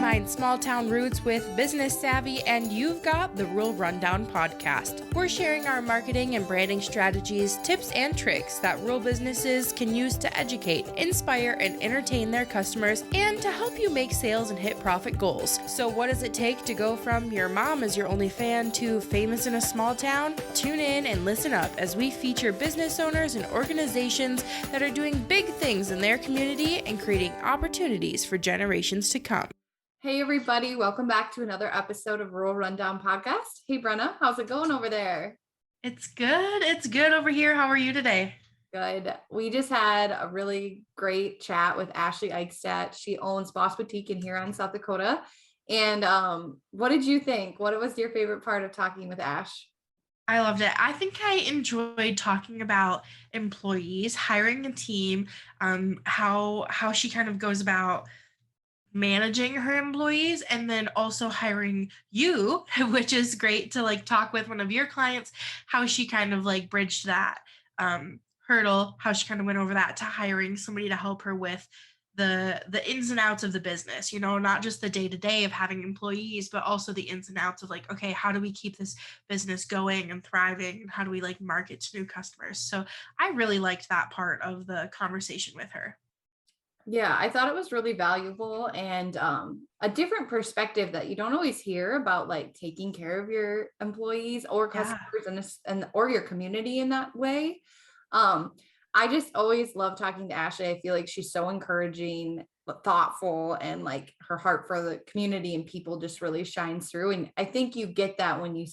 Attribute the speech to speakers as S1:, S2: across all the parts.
S1: combine small town roots with business savvy, and you've got the Rural Rundown podcast. We're sharing our marketing and branding strategies, tips, and tricks that rural businesses can use to educate, inspire, and entertain their customers, and to help you make sales and hit profit goals. So what does it take to go from your mom is your only fan to famous in a small town? Tune in and listen up as we feature business owners and organizations that are doing big things in their community and creating opportunities for generations to come.
S2: Hey everybody, welcome back to another episode of Rural Rundown Podcast. Hey Brenna, how's it going over there?
S1: It's good over here. How are you today?
S2: Good. We just had a really great chat with Ashley Eichstadt. She owns Boss Boutique in Huron, South Dakota. And what did you think? What was your favorite part of talking with Ash?
S1: I loved it. I think I enjoyed talking about employees, hiring a team, how she kind of goes about managing her employees, and then also hiring you, which is great to like talk with one of your clients, how she kind of like bridged that hurdle, how she kind of went over that to hiring somebody to help her with the ins and outs of the business, you know, not just the day-to-day of having employees, but also the ins and outs of like, okay, how do we keep this business going and thriving, and how do we like market to new customers? So I really liked that part of the conversation with her.
S2: Yeah, I thought it was really valuable and a different perspective that you don't always hear about, like taking care of your employees or customers and or your community in that way. I just always love talking to Ashley. I feel like she's so encouraging, but thoughtful, and like her heart for the community and people just really shines through. And I think you get that when you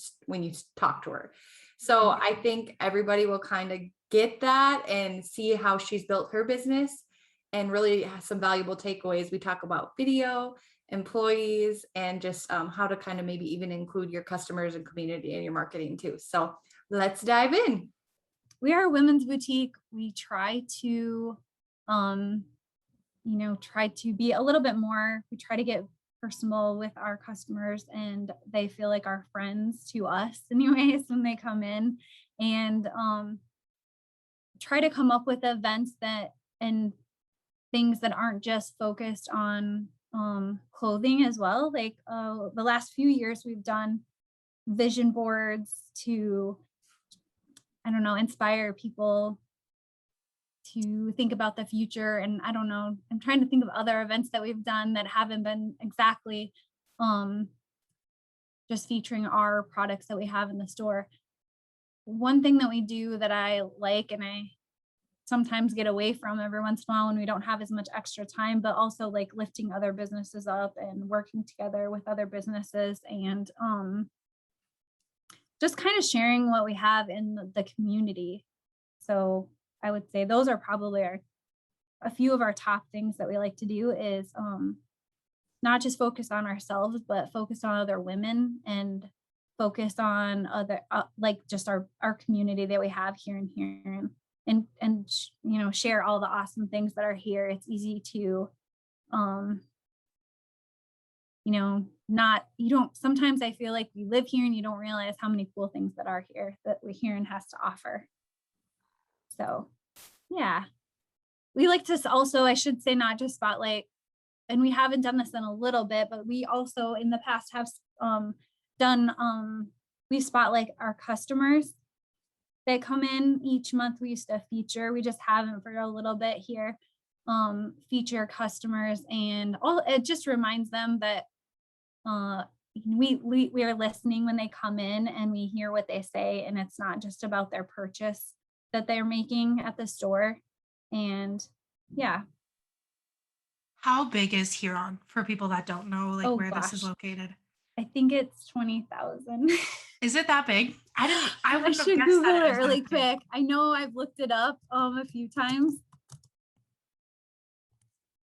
S2: talk to her. So I think everybody will kind of get that and see how she's built her business and really has some valuable takeaways. We talk about video, employees, and just how to kind of maybe even include your customers and community in your marketing too. So let's dive in.
S3: We are a women's boutique. We try to, try to be a little bit more. We try to get personal with our customers, and they feel like our friends to us anyways when they come in, and try to come up with events and things that aren't just focused on clothing as well. Like the last few years, we've done vision boards to, inspire people to think about the future. And I don't know, I'm trying to think of other events that we've done that haven't been exactly just featuring our products that we have in the store. One thing that we do that I like, and I sometimes get away from every once in a while when we don't have as much extra time, but also like lifting other businesses up and working together with other businesses, and just kind of sharing what we have in the community. So I would say those are probably a few of our top things that we like to do is not just focus on ourselves, but focus on other women and focus on other like just our community that we have here in Huron. And share all the awesome things that are here. It's easy to sometimes I feel like you live here and you don't realize how many cool things that are here that Huron has to offer. So yeah, we like to also, I should say, not just spotlight, and we haven't done this in a little bit, but we also in the past have we spotlight our customers. They come in each month. We used to feature, we just haven't for a little bit here, feature customers, and it just reminds them that we are listening when they come in, and we hear what they say, and it's not just about their purchase that they're making at the store. And yeah.
S1: How big is Huron for people that don't know this is located?
S3: I think it's 20,000.
S1: Is it that big? I
S3: should Google it really quick. I know I've looked it up a few times.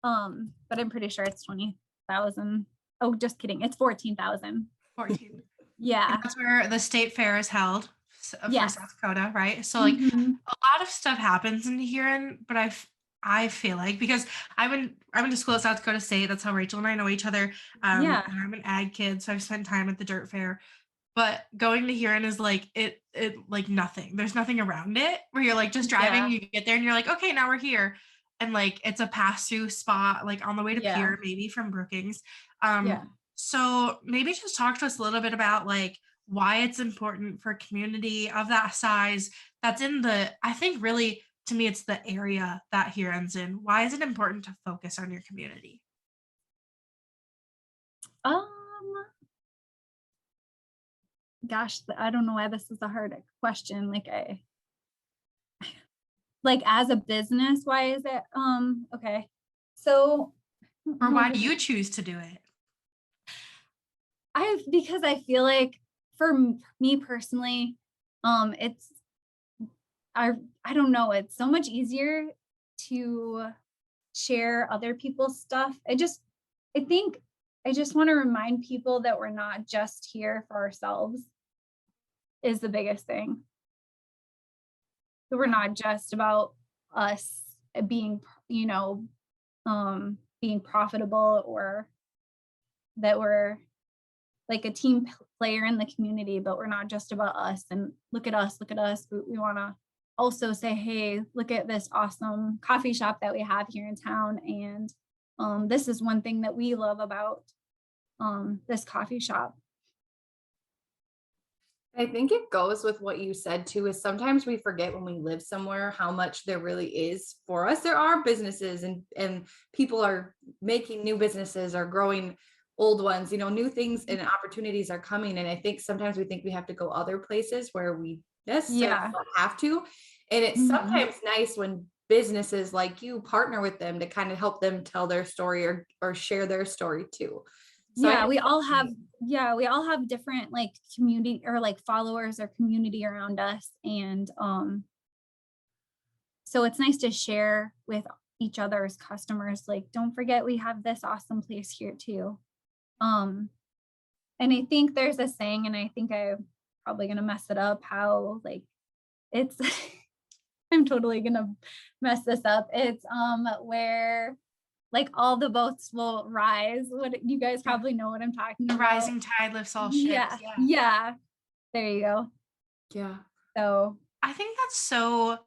S3: But I'm pretty sure it's 20,000. Oh, just kidding. It's 14,000.
S1: 14.
S3: Yeah.
S1: And that's where the state fair is held for South Dakota, right? So like
S3: Mm-hmm.
S1: a lot of stuff happens in Huron, but I feel like, because I went to school at South Dakota State. That's how Rachel and I know each other. And I'm an ag kid, so I've spent time at the dirt fair. But going to Huron is like it like nothing. There's nothing around it where you're like just driving. You get there and you're like, okay, now we're here. and like it's a pass-through spot like on the way to
S3: Yeah.
S1: Pier, maybe from Brookings.
S3: Yeah.
S1: So maybe just talk to us a little bit about like why it's important for a community of that size that's in the, I think really to me it's the area that Huron's in. Why is it important to focus on your community?
S3: Um, gosh, I don't know why this is a hard question. Like as a business, why is it? Okay. So
S1: Or
S3: oh
S1: why do
S3: goodness.
S1: you choose to do it?
S3: Because I feel like for me personally, it's I I don't know, it's so much easier to share other people's stuff. I think I just want to remind people that we're not just here for ourselves is the biggest thing. That we're not just about us being, being profitable, or that we're like a team player in the community, but we're not just about us and look at us, look at us. We want to also say, hey, look at this awesome coffee shop that we have here in town. And this is one thing that we love about this coffee shop.
S2: I think it goes with what you said too, is sometimes we forget when we live somewhere how much there really is for us. There are businesses and people are making new businesses or growing old ones, new things and opportunities are coming. And I think sometimes we think we have to go other places where we necessarily don't have to. And it's sometimes nice when businesses like you partner with them to kind of help them tell their story or share their story too. So
S3: we all have different like community or like followers or community around us. And so it's nice to share with each other's customers. Like, don't forget we have this awesome place here too. And I think there's a saying, and I think I'm probably gonna mess it up, how like it's I'm totally gonna mess this up. It's where like all the boats will rise. What you guys probably know what I'm talking
S1: The
S3: about.
S1: rising tide lifts all ships.
S3: Yeah. There you go.
S2: Yeah.
S3: So
S1: I think that's so,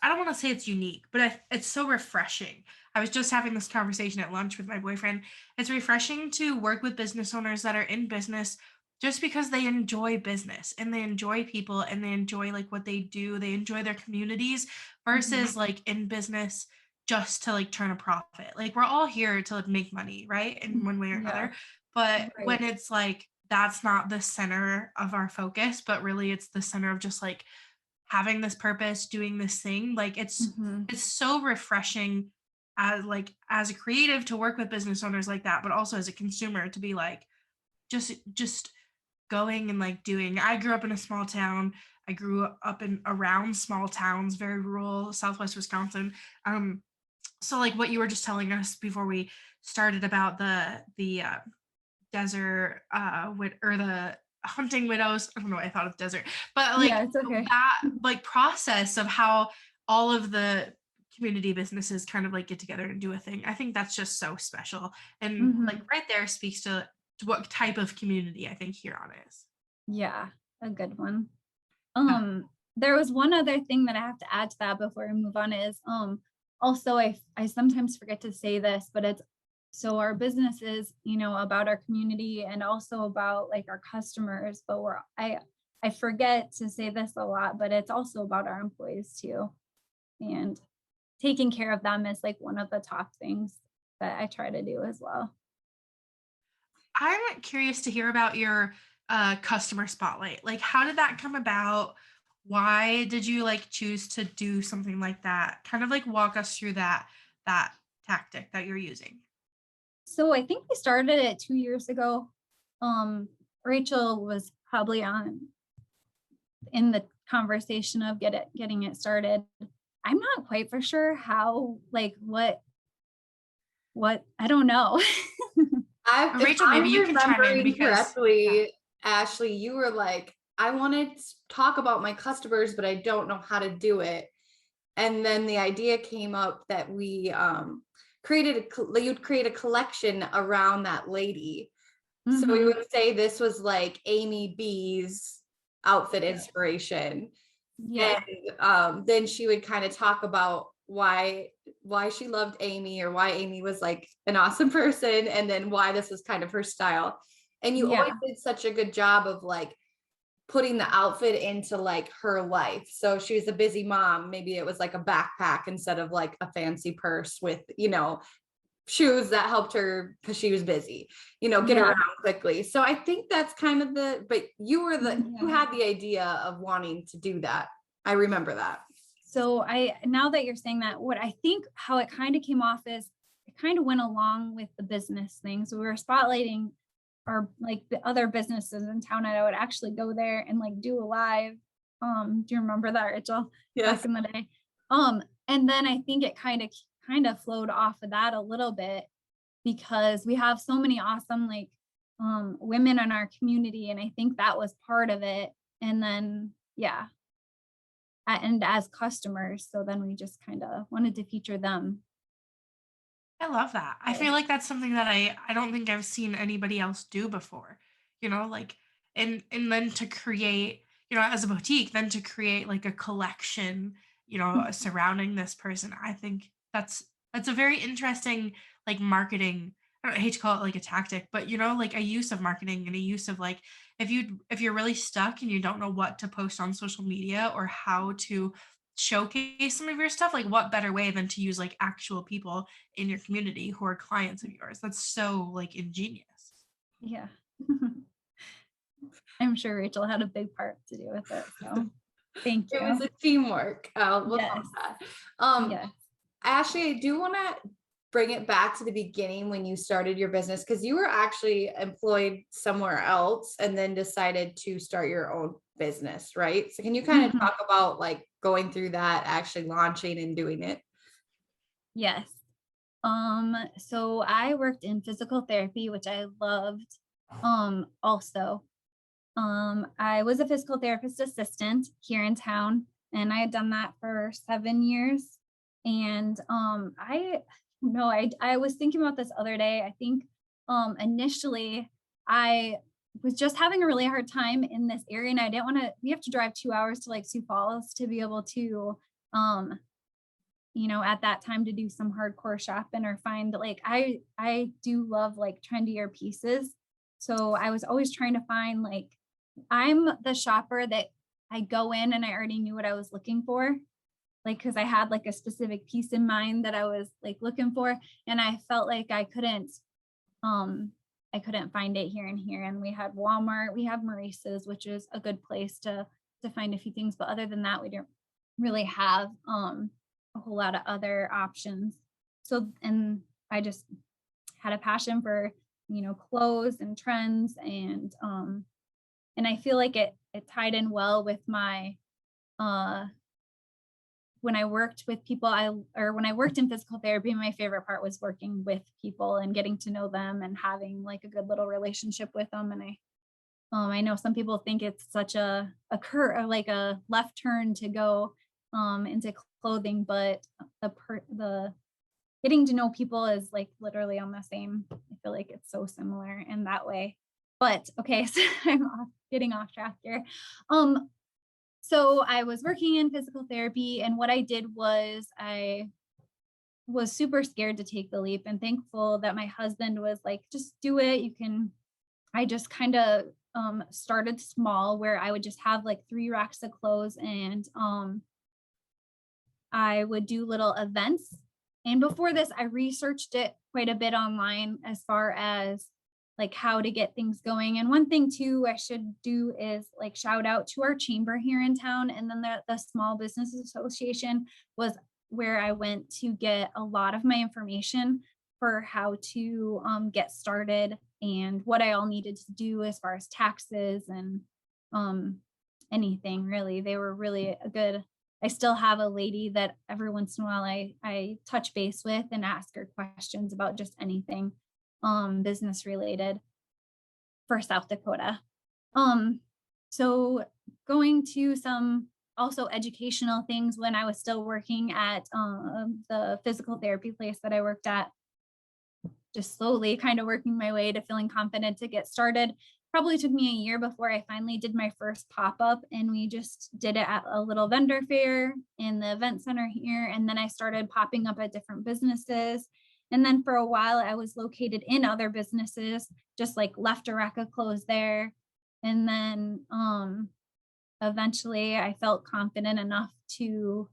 S1: I don't want to say it's unique, but it's so refreshing. I was just having this conversation at lunch with my boyfriend. It's refreshing to work with business owners that are in business just because they enjoy business and they enjoy people and they enjoy like what they do. They enjoy their communities versus like in business just to like turn a profit. Like we're all here to like make money, right? In one way or another. But when it's like that's not the center of our focus, but really it's the center of just like having this purpose, doing this thing, like it's so refreshing as a creative to work with business owners like that, but also as a consumer to be like just going and like doing. I grew up in a small town. I grew up in around small towns, very rural Southwest Wisconsin. So like what you were just telling us before we started about the desert or the hunting widows. I don't know why I thought of desert, but like
S3: it's okay.
S1: that like process of how all of the community businesses kind of like get together and do a thing. I think that's just so special. And like right there speaks to what type of community I think Huron is.
S3: Yeah, a good one. There was one other thing that I have to add to that before we move on is also I sometimes forget to say this, but it's so our business is, about our community and also about like our customers, but I forget to say this a lot, but it's also about our employees too. And taking care of them is like one of the top things that I try to do as well.
S1: I'm curious to hear about your customer spotlight. Like, how did that come about? Why did you like choose to do something like that? Kind of like walk us through that tactic that you're using.
S3: So I think we started it 2 years ago. Rachel was probably in the conversation of getting it started. I'm not quite for sure how, like what I don't know.
S1: Rachel, maybe you can chime in because
S2: correctly, Ashley, you were like, I want to talk about my customers, but I don't know how to do it. And then the idea came up that we you'd create a collection around that lady. So we would say this was like Amy B's outfit inspiration.
S3: Yeah.
S2: And then she would kind of talk about why she loved Amy, or why Amy was like an awesome person, and then why this was kind of her style. And you always did such a good job of like putting the outfit into like her life. So she was a busy mom. Maybe it was like a backpack instead of like a fancy purse with, shoes that helped her because she was busy, get around quickly. So I think that's kind of but you had the idea of wanting to do that. I remember that.
S3: So now that you're saying that, what I think how it kind of came off is it kind of went along with the business thing. So we were spotlighting our like the other businesses in town, and I would actually go there and like do a live. Do you remember that, Rachel?
S2: Yes.
S3: Back in the day. And then I think it kind of flowed off of that a little bit, because we have so many awesome like women in our community, and I think that was part of it. And then and as customers, so then we just kind of wanted to feature them.
S1: I love that. I feel like that's something that I don't think I've seen anybody else do before. Like and then to create, as a boutique, then to create like a collection, surrounding this person. I think that's a very interesting like marketing. I hate to call it like a tactic, but like a use of marketing and a use of like if you're really stuck and you don't know what to post on social media or how to showcase some of your stuff, like what better way than to use like actual people in your community who are clients of yours. That's so like ingenious.
S3: Yeah. I'm sure Rachel had a big part to do with it, so thank you.
S2: It was a teamwork. We'll
S3: Yes.
S2: that.
S3: Yes.
S2: Ashley, I do want to bring it back to the beginning when you started your business, because you were actually employed somewhere else and then decided to start your own business, right? So can you kind of talk about like going through that, actually launching and doing it?
S3: Yes. So I worked in physical therapy, which I loved. Also, I was a physical therapist assistant here in town, and I had done that for 7 years. And I was thinking about this other day. I think initially I was just having a really hard time in this area, and I didn't want to. We have to drive 2 hours to like Sioux Falls to be able to at that time to do some hardcore shopping or find like I do love like trendier pieces. So I was always trying to find like I'm the shopper that I go in and I already knew what I was looking for. Like, cause I had like a specific piece in mind that I was like looking for. And I felt like I couldn't find it here and here. And we had Walmart, we have Maurice's, which is a good place to find a few things. But other than that, we didn't really have a whole lot of other options. So, and I just had a passion for, clothes and trends, and I feel like it tied in well with my when I worked with people, when I worked in physical therapy, my favorite part was working with people and getting to know them and having like a good little relationship with them. And I know some people think it's such a like a left turn to go into clothing, but the getting to know people is like literally on the same. I feel like it's so similar in that way. But okay, so I'm getting off track here. So I was working in physical therapy, and what I did was I was super scared to take the leap, and thankful that my husband was like, just do it. I just kind of started small, where I would just have like 3 racks of clothes, and I would do little events. And before this, I researched it quite a bit online as far as like how to get things going. And one thing too I should do is like shout out to our chamber here in town, and then the Small Business Association was where I went to get a lot of my information for how to get started and what I all needed to do as far as taxes and anything really. They were really a good. I still have a lady that every once in a while I touch base with and ask her questions about just anything business related for South Dakota. So going to some also educational things when I was still working at the physical therapy place that I worked at, just slowly kind of working my way to feeling confident to get started. probably took me a year before I finally did my first pop-up, and we just did it at a little vendor fair in the event center here. And then I started popping up at different businesses. And then for a while I was located in other businesses, just like left a rack of clothes there. And then eventually I felt confident enough to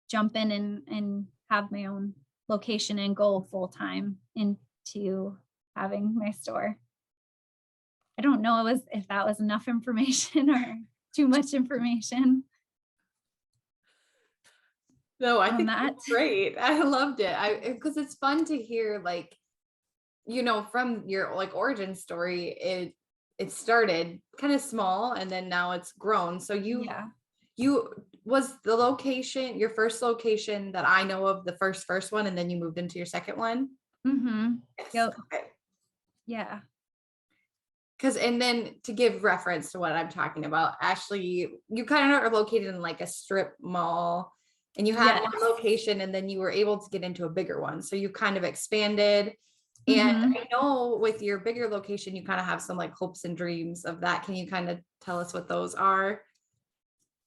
S3: jump in and have my own location and go full time into having my store. I don't know if that was enough information or too much information
S2: No, I
S3: on
S2: think
S3: that.
S2: that's great. I loved it. Because it's fun to hear, like, from your like origin story, it started kind of small and then now it's grown. So
S3: Yeah.
S2: you was the location, your first location that I know of, the first one, and then you moved into your second one?
S3: Mm-hmm.
S2: Yes.
S3: Yep.
S2: Okay.
S3: Yeah.
S2: And then to give reference to what I'm talking about, Ashley, you kind of are located in like a strip mall, and you had
S3: Yes.
S2: one location and then you were able to get into a bigger one. So you kind of expanded. And
S3: Mm-hmm.
S2: I know with your bigger location, you kind of have some like hopes and dreams of that. Can you kind of tell us what those are?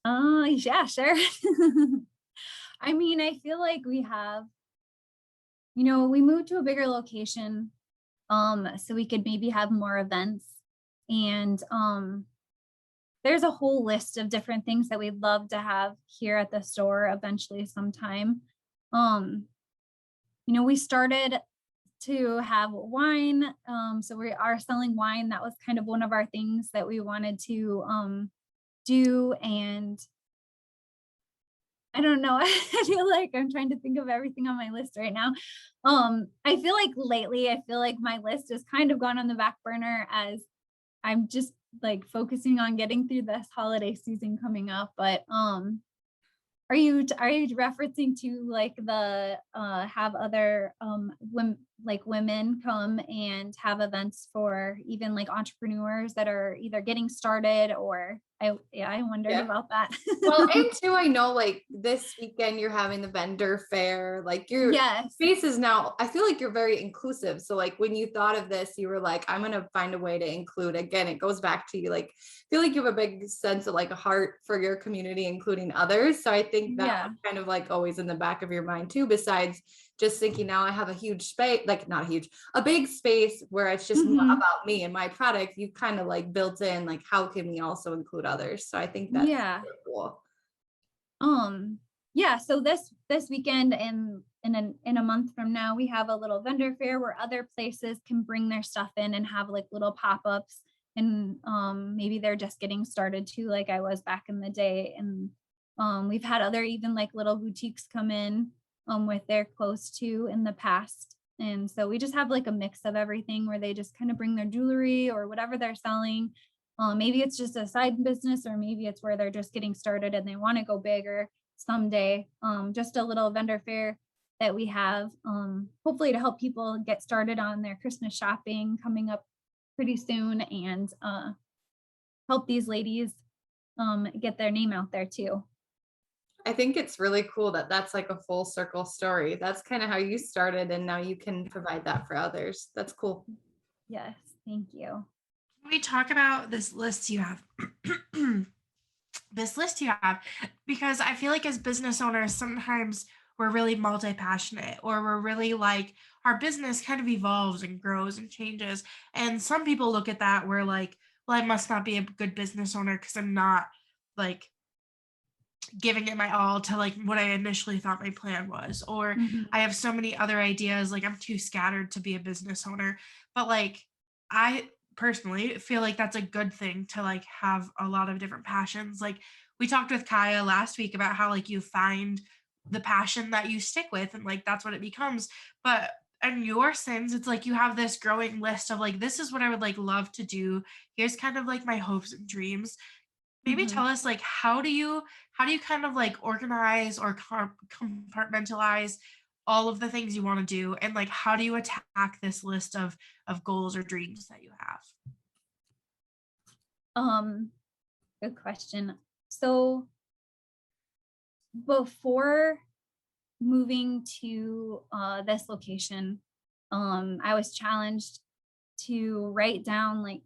S3: Yeah, sure. I mean, I feel like we have, we moved to a bigger location, so we could maybe have more events. And there's a whole list of different things that we'd love to have here at the store eventually sometime. We started to have wine. So we are selling wine. That was kind of one of our things that we wanted to do. And I don't know. I feel like I'm trying to think of everything on my list right now. I feel like lately, I feel like my list has kind of gone on the back burner as I'm just like focusing on getting through this holiday season coming up. But are you referencing to like the have other women come and have events for even like entrepreneurs that are either getting started, or I wondered about that.
S2: Well, and too, I know like this weekend you're having the vendor fair, like your
S3: Yes.
S2: space is now, I feel like you're very inclusive. So like when you thought of this, you were like, I'm going to find a way to include. Again, it goes back to you, like, I feel like you have a big sense of like a heart for your community, including others. So I think that was kind of like always in the back of your mind too, besides just thinking now I have a huge space, like not a huge, a big space where it's just about me and my product. You kind of like built in like, how can we also include others? So I think that's really cool.
S3: Yeah, so this weekend and in a month from now, we have a little vendor fair where other places can bring their stuff in and have like little pop-ups. And maybe they're just getting started too, like I was back in the day. And we've had other even like little boutiques come in with their clothes too in the past. And so we just have like a mix of everything where they just kind of bring their jewelry or whatever they're selling. Maybe it's just a side business, or maybe it's where they're just getting started and they want to go bigger someday. Just a little vendor fair that we have, hopefully to help people get started on their Christmas shopping coming up pretty soon, and help these ladies get their name out there too.
S2: I think it's really cool that that's like a full circle story. That's kind of how you started, and now you can provide that for others. That's cool.
S3: Yes, thank you.
S1: Can we talk about this list you have? Because I feel like as business owners, sometimes we're really multi-passionate, or we're really like, our business kind of evolves and grows and changes. And some people look at that, we're like, well, I must not be a good business owner because I'm not like giving it my all to like what I initially thought my plan was, or I have so many other ideas, like I'm too scattered to be a business owner. But like, I personally feel like that's a good thing to like have a lot of different passions. Like we talked with Kaya last week about how like you find the passion that you stick with, and like that's what it becomes. But in your sense, it's like you have this growing list of like, this is what I would like love to do. Here's kind of like my hopes and dreams. Maybe tell us like, how do you kind of like organize or compartmentalize all of the things you want to do, and like how do you attack this list of goals or dreams that you have?
S3: Good question. So before moving to this location, I was challenged to write down like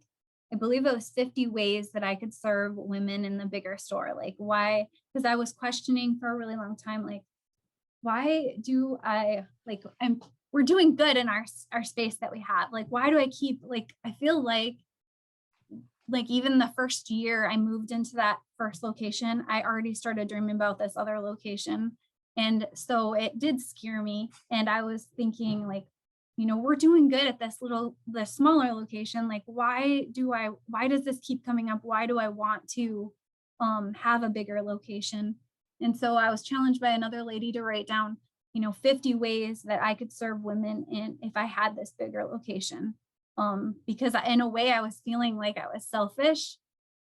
S3: I believe it was 50 ways that I could serve women in the bigger store. Like why? Because I was questioning for a really long time, like, why do I like we're doing good in our space that we have. Like, why do I keep like I feel like even the first year I moved into that first location, I already started dreaming about this other location. And so it did scare me. And I was thinking like, we're doing good at the smaller location. Like, why does this keep coming up? Why do I want to have a bigger location? And so I was challenged by another lady to write down, 50 ways that I could serve women in if I had this bigger location. Because in a way I was feeling like I was selfish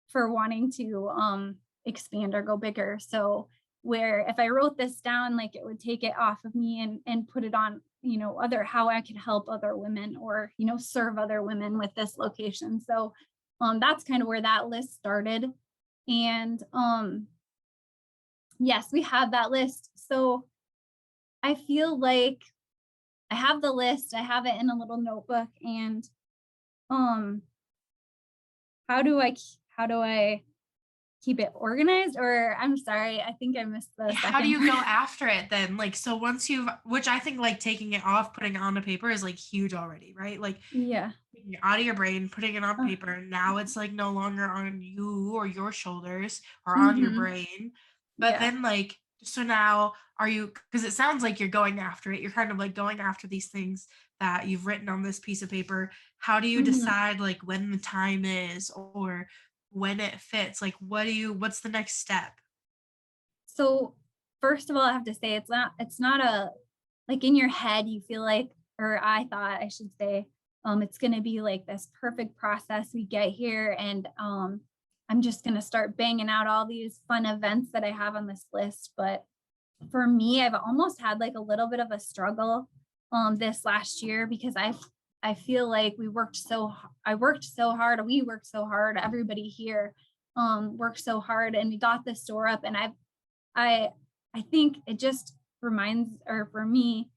S3: for wanting to expand or go bigger. So where if I wrote this down, like it would take it off of me and put it on, how I could help other women or, serve other women with this location. So that's kind of where that list started. And yes, we have that list. So I feel like I have the list, I have it in a little notebook, and how do I keep it organized? Or I'm sorry, I think I missed the
S1: How do
S3: second
S1: you go
S3: part.
S1: after it then? Like, so once which I think like taking it off, putting it onto paper is like huge already, right? Like
S3: Yeah.
S1: taking it out of your brain, putting it on
S3: Uh,
S1: paper. Now it's like no longer on you or your shoulders or on your
S3: mhm.
S1: brain. But
S3: Yeah.
S1: then like, so now because it sounds like you're going after it. You're kind of like going after these things that you've written on this piece of paper. How do you
S3: Mhm.
S1: decide like when the time is or when it fits? Like, what's the next step?
S3: So first of all, I have to say it's not a like in your head you feel like, or I thought I should say, it's gonna be like this perfect process. We get here and I'm just gonna start banging out all these fun events that I have on this list. But for me, I've almost had like a little bit of a struggle this last year because I feel like I worked so hard, we worked so hard, everybody here worked so hard, and we got this store up. And I I think it just reminds, or for me,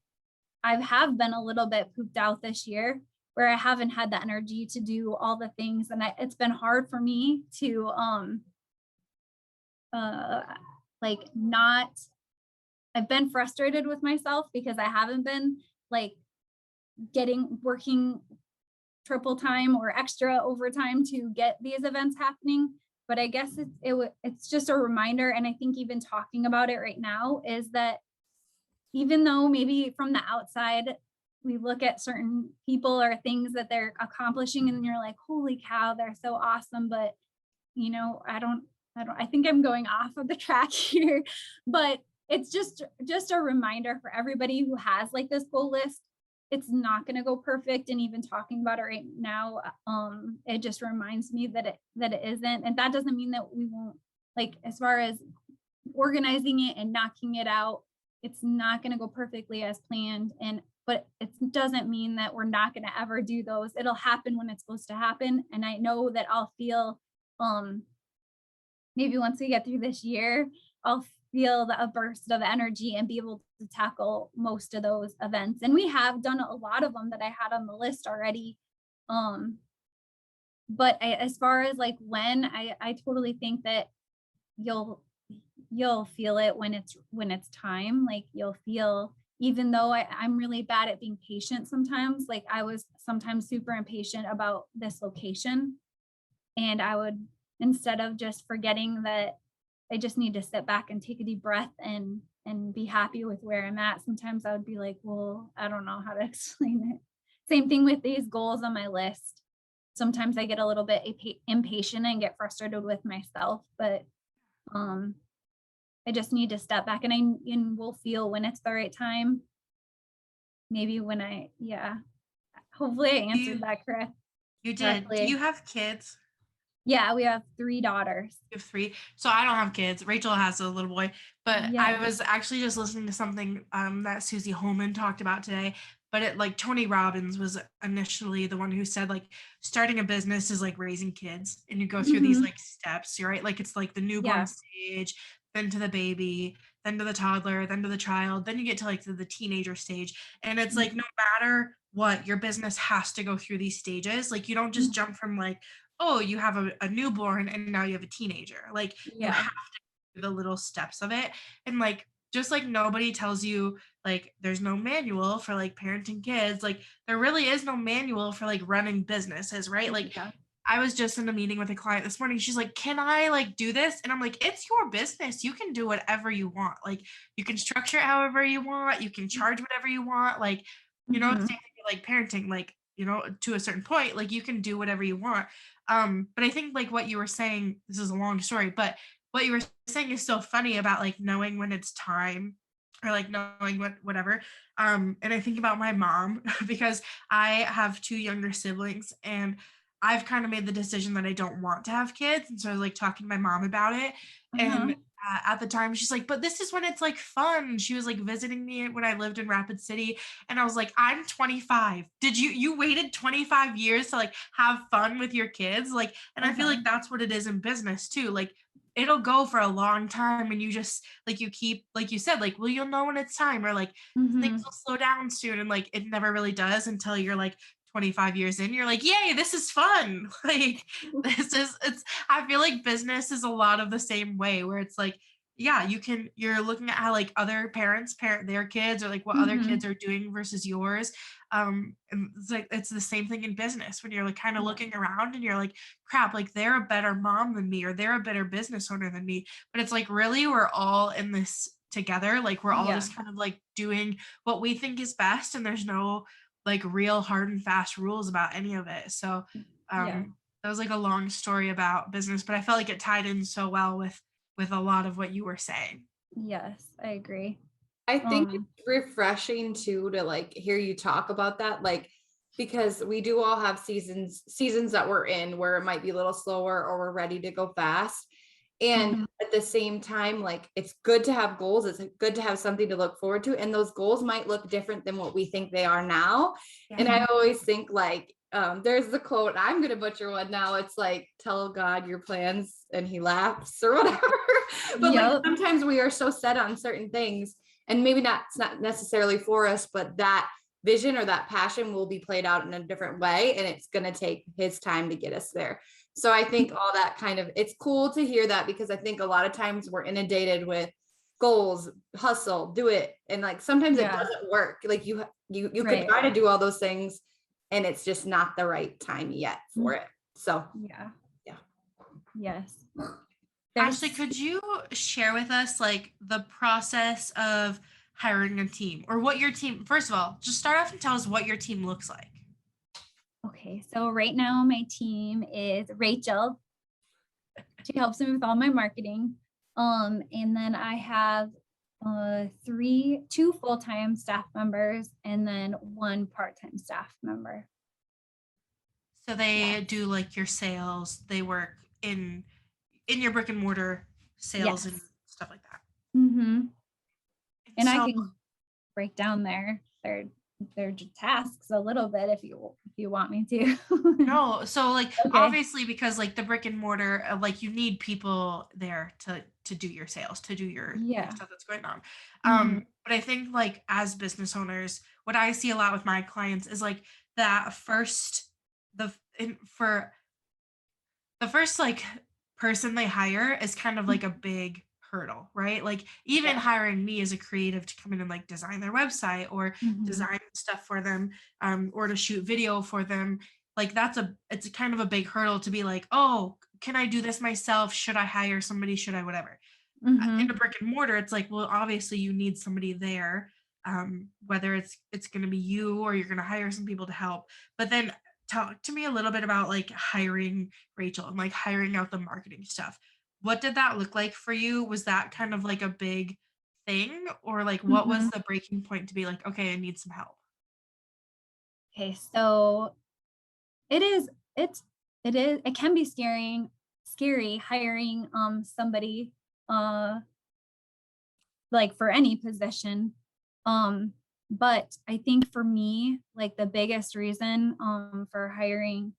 S3: I have been a little bit pooped out this year where I haven't had the energy to do all the things, and it's been hard for me to uh like not I've been frustrated with myself because I haven't been like working triple time or extra overtime to get these events happening. But I guess it's just a reminder. And I think even talking about it right now is that even though maybe from the outside, we look at certain people or things that they're accomplishing and you're like, holy cow, they're so awesome. But, I think I'm going off of the track here, but it's just a reminder for everybody who has like this goal list. It's not going to go perfect. And even talking about it right now, it just reminds me that it isn't. And that doesn't mean that we won't, like, as far as organizing it and knocking it out, it's not going to go perfectly as planned. But it doesn't mean that we're not going to ever do those. It'll happen when it's supposed to happen. And I know that I'll feel um maybe once we get through this year, I'll feel a burst of energy and be able to tackle most of those events. And we have done a lot of them that I had on the list already. Um, but as far as like when, I totally think that you'll you'll feel it when it's time. Like you'll feel, even though I'm really bad at being patient sometimes, like I was sometimes super impatient about this location. And I would, instead of just forgetting that I just need to sit back and take a deep breath and be happy with where I'm at, sometimes I would be like, well, I don't know how to explain it. Same thing with these goals on my list. Sometimes I get a little bit impatient and get frustrated with myself, but um I just need to step back and will feel when it's the right time. Maybe when yeah. Hopefully I answered
S1: You
S3: that
S1: you did. Do you
S3: correctly.
S1: have kids?
S3: Yeah, we have 3 daughters.
S1: You have three. So I don't have kids. Rachel has a little boy, but I
S3: Yeah.
S1: was actually just listening to something that Susie Holman talked about today. But it like Tony Robbins was initially the one who said like starting a business is like raising kids, and you go through these
S3: Mhm.
S1: like steps. You're right, like it's like the newborn
S3: Yeah.
S1: stage, then to the baby, then to the toddler, then to the child, then you get to like the teenager stage, and it's like no
S3: Mhm.
S1: matter what, your business has to go through these stages. Like you don't just jump from like oh, you have a newborn and now you have a teenager. Like you
S3: Yeah.
S1: have to do the little steps of it. And like just like nobody tells you like there's no manual for like parenting kids, like there really is no manual for like running businesses, right? Like
S3: Yeah.
S1: I was just in a meeting with a client this morning. She's like, "Can I like do this?" And I'm like, "It's your business. You can do whatever you want. Like you can structure it however you want. You can charge whatever you want. Like,
S3: Mhm.
S1: same thing with like parenting, like, to a certain point, like you can do whatever you want." But I think like what you were saying, this is a long story, but what you were saying is so funny about like knowing when it's time or like knowing whatever. And I think about my mom because I have two younger siblings and I've kind of made the decision that I don't want to have kids. And so I was like talking to my mom about it. And
S3: Uh-huh.
S1: at the time, she's like, but this is when it's like fun. She was like visiting me when I lived in Rapid City. And I was like, I'm 25. You waited 25 years to like have fun with your kids? Like, and I feel
S3: Uh-huh.
S1: like that's what it is in business too. Like, it'll go for a long time and you just like you keep like you said like well you'll know when it's time or like things
S3: Mhm.
S1: will slow down soon and like it never really does until you're like 25 years in, you're like, yay, this is fun. Like, I feel like business is a lot of the same way where it's like, yeah, you're looking at how like other parents parent their kids or like what other
S3: Mhm.
S1: kids are doing versus yours. And it's like, it's the same thing in business when you're like kind of
S3: Yeah.
S1: looking around and you're like, crap, like they're a better mom than me or they're a better business owner than me. But it's like, really, we're all in this together. Like, we're all
S3: Yeah.
S1: just kind of like doing what we think is best. And there's no like real hard and fast rules about any of it. So
S3: Yeah.
S1: that was like a long story about business, but I felt like it tied in so well with a lot of what you were saying.
S3: Yes, I agree.
S2: I think
S3: Um,
S2: it's refreshing too to like hear you talk about that, like because we do all have seasons that we're in where it might be a little slower or we're ready to go fast. And
S3: mhm.
S2: at the same time, like it's good to have goals. It's good to have something to look forward to. And those goals might look different than what we think they are now. And
S1: Yeah.
S2: I always think like there's the quote, I'm gonna butcher one now. It's like tell God your plans and he laughs or whatever. But like
S3: Yep.
S2: sometimes we are so set on certain things and maybe not it's not necessarily for us, but that vision or that passion will be played out in a different way and it's going to take his time to get us there. So I think all that kind of it's cool to hear that because I think a lot of times we're inundated with goals, hustle, do it, and like sometimes it
S3: Yeah.
S2: doesn't work. Like you could
S3: Right.
S2: try to do all those things and it's just not the right time yet for it. So
S3: Yeah.
S2: yeah.
S3: Yes.
S1: Ashley,
S3: There's
S1: could you share with us like the process of hiring a team or what your team, first of all, just start off and tell us what your team looks like.
S3: okay. So right now my team is Rachel. She helps me with all my marketing. And then I have two full-time staff members and then one part-time staff member.
S1: So
S3: Yeah.
S1: they do like your sales, they work in your brick and mortar sales and
S3: Yes.
S1: stuff like that.
S3: Mm-hmm.
S1: And
S3: And I
S1: so
S3: can break down their tasks a little bit if you want me to.
S1: no, so like
S3: Okay.
S1: obviously because like the brick and mortar, like you need people there to do your sales, to do your like
S3: Yeah.
S1: stuff that's going on.
S3: Hmm.
S1: But I think like as business owners, what I see a lot with my clients is like that first for the first like person they hire is kind of like a big hurdle, right? Like even
S3: Yeah.
S1: hiring me as a creative to come in and like design their website or
S3: Hmm.
S1: design stuff for them, or to shoot video for them, like it's a kind of a big hurdle to be like, oh, can I do this myself? Should I hire somebody? Should I whatever? In a
S3: Hmm.
S1: brick and mortar, it's like, well, obviously you need somebody there, whether it's going to be you or you're going to hire some people to help. But then talk to me a little bit about like hiring Rachel and like hiring out the marketing stuff. What did that look like for you? Was that kind of like a big thing, or like what was
S3: Hmm.
S1: the breaking point to be like, okay, I need some help?
S3: Okay. So it is, it's, it can be scary hiring somebody uh like for any position. Um, but I think for me, like the biggest reason for hiring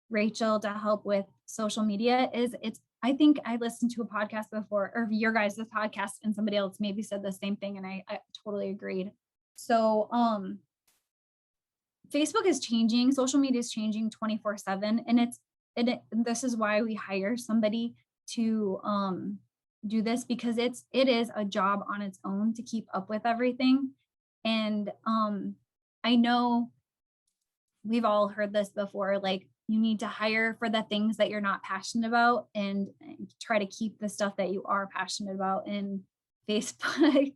S3: Rachel to help with social media is I think I listened to a podcast before, or your guys' podcast, and somebody else maybe said the same thing, and I totally agreed. So Facebook is changing, social media is changing 24/7, and this is why we hire somebody to do this, because it is a job on its own to keep up with everything. And I know we've all heard this before, like you need to hire for the things that you're not passionate about and try to keep the stuff that you are passionate about. And Facebook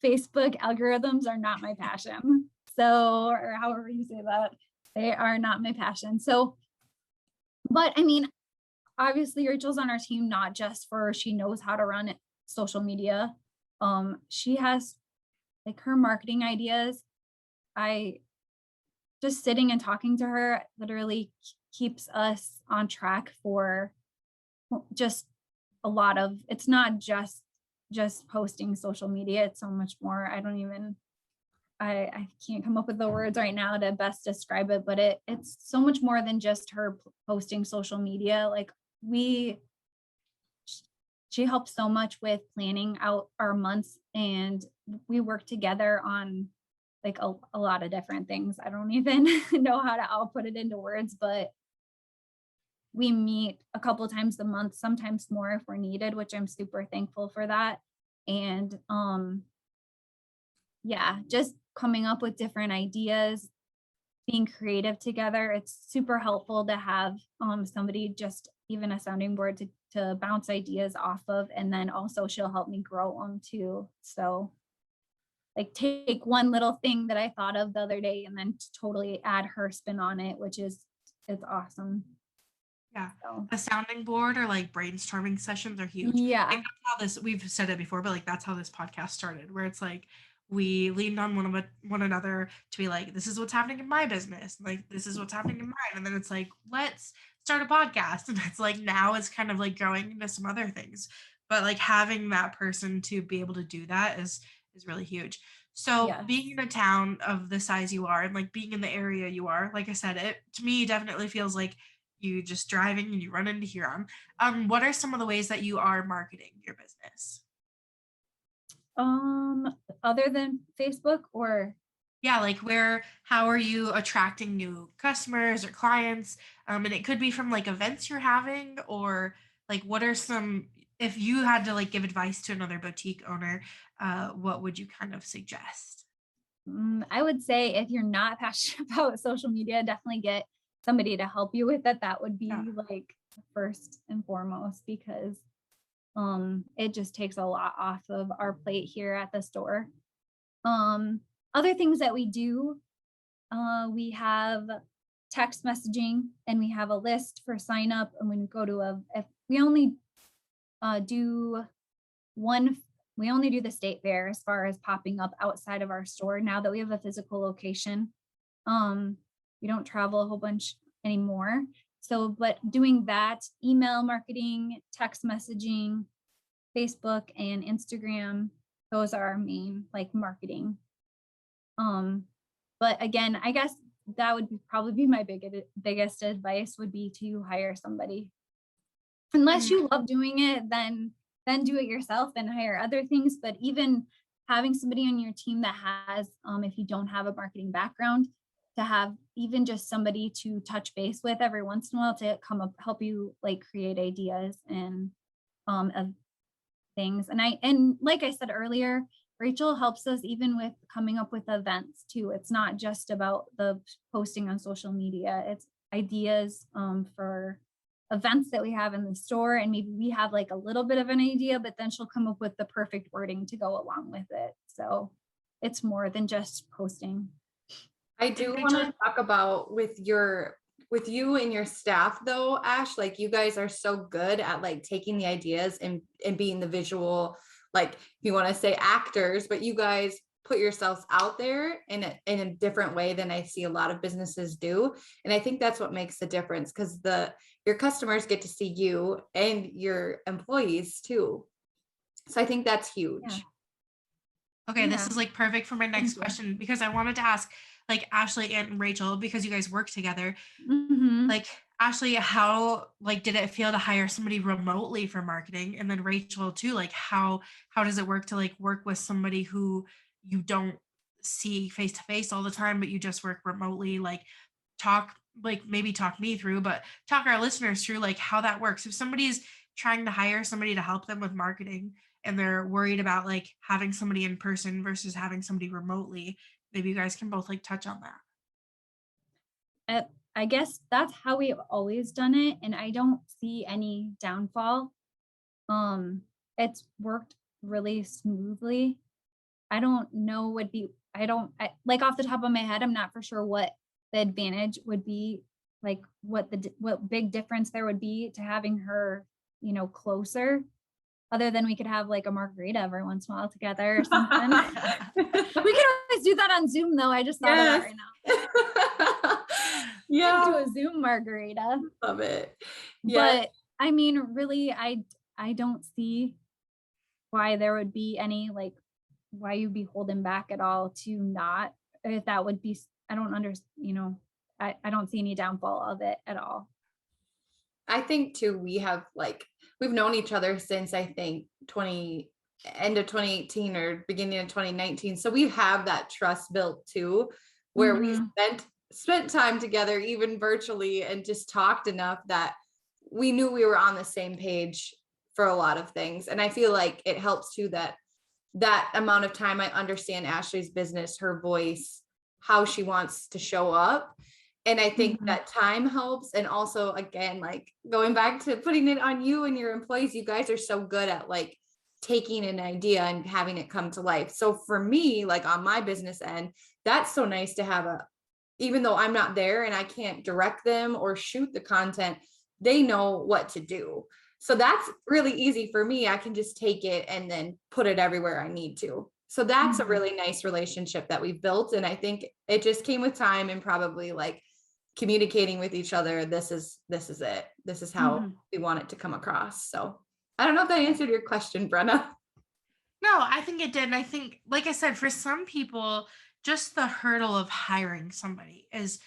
S3: Facebook algorithms are not my passion. So, or however you say that, they are not my passion. So, but I mean, obviously Rachel's on our team, not just for she knows how to run social media. She has like her marketing ideas. I just sitting and talking to her literally keeps us on track for just a lot of, it's not just posting social media. It's so much more. I can't come up with the words right now to best describe it, but it's so much more than just her posting social media. Like she helps so much with planning out our months, and we work together on like a lot of different things. I don't even know how to I'll put it into words, but we meet a couple of times a month, sometimes more if we're needed, which I'm super thankful for that. And yeah, just coming up with different ideas, being creative together. It's super helpful to have somebody, just even a sounding board to bounce ideas off of. And then also she'll help me grow them too. So like take one little thing that I thought of the other day and then totally add her spin on it, it's awesome.
S1: Yeah. So. A sounding board or like brainstorming sessions are huge.
S3: Yeah.
S1: Like that's how we've said it before, but like that's how this podcast started, where it's like we leaned on one another to be like, this is what's happening in my business. Like, this is what's happening in mine. And then it's like, let's start a podcast. And it's like, now it's kind of like going into some other things, but like having that person to be able to do that is really huge. So yes. Being in a town of the size you are and like being in the area you are, like I said, it to me definitely feels like you just driving and you run into Huron. What are some of the ways that you are marketing your business?
S3: Other than Facebook or?
S1: Yeah, like how are you attracting new customers or clients? And it could be from like events you're having, or like what are some, if you had to like give advice to another boutique owner, what would you kind of suggest?
S3: I would say if you're not passionate about social media, definitely get somebody to help you with it. That would be like first and foremost, because it just takes a lot off of our plate here at the store. Other things that we do, we have text messaging, and we have a list for sign up. And when we go to if we only do the state fair as far as popping up outside of our store. Now that we have a physical location, we don't travel a whole bunch anymore. So, but doing that, email marketing, text messaging, Facebook and Instagram, those are our main like marketing. But again, I guess that would probably be my biggest advice would be to hire somebody. Unless you love doing it, then do it yourself and hire other things. But even having somebody on your team that has, if you don't have a marketing background, to have even just somebody to touch base with every once in a while to come up, help you like create ideas and of things. And like I said earlier, Rachel helps us even with coming up with events too. It's not just about the posting on social media. It's ideas for events that we have in the store, and maybe we have like a little bit of an idea, but then she'll come up with the perfect wording to go along with it. So it's more than just posting.
S2: I do want to talk about with you and your staff though, Ash, like you guys are so good at like taking the ideas and being the visual, like if you want to say actors, but you guys put yourselves out there in a different way than I see a lot of businesses do. And I think that's what makes the difference, because your customers get to see you and your employees too. So I think that's huge.
S3: Yeah.
S1: Okay, this is like perfect for my next question, because I wanted to ask like Ashley and Rachel, because you guys work together.
S3: Mm-hmm.
S1: Like Ashley, how like did it feel to hire somebody remotely for marketing? And then Rachel too, like how does it work to like work with somebody who you don't see face to face all the time, but you just work remotely? Like talk like maybe talk me through, but talk our listeners through like how that works. If somebody's trying to hire somebody to help them with marketing and they're worried about like having somebody in person versus having somebody remotely, maybe you guys can both like touch on that.
S3: I guess that's how we've always done it, and I don't see any downfall. Um, it's worked really smoothly. I don't know would be like off the top of my head, I'm not for sure what the advantage would be, like what big difference there would be to having her, closer, other than we could have like a margarita every once in a while together or something. We can always do that on Zoom though. I just thought of that right now.
S2: Yeah.
S3: Do a Zoom margarita.
S2: Love it. Yeah.
S3: But I mean, really, I don't see why there would be any like why you'd be holding back at all to not, if that would be, I don't understand, I don't see any downfall of it at all.
S2: I think too, we've known each other since I think end of 2018 or beginning of 2019. So we have that trust built too, where we spent time together, even virtually, and just talked enough that we knew we were on the same page for a lot of things. And I feel like it helps too that amount of time I understand Ashley's business, her voice, how she wants to show up. And I think that time helps. And also, again, like going back to putting it on you and your employees, you guys are so good at like taking an idea and having it come to life. So for me, like on my business end, that's so nice to have even though I'm not there and I can't direct them or shoot the content, they know what to do. So that's really easy for me. I can just take it and then put it everywhere I need to. So that's a really nice relationship that we've built. And I think it just came with time and probably like communicating with each other. This is it. This is how we want it to come across. So I don't know if that answered your question, Brenna.
S1: No, I think it did. And I think, like I said, for some people, just the hurdle of hiring somebody is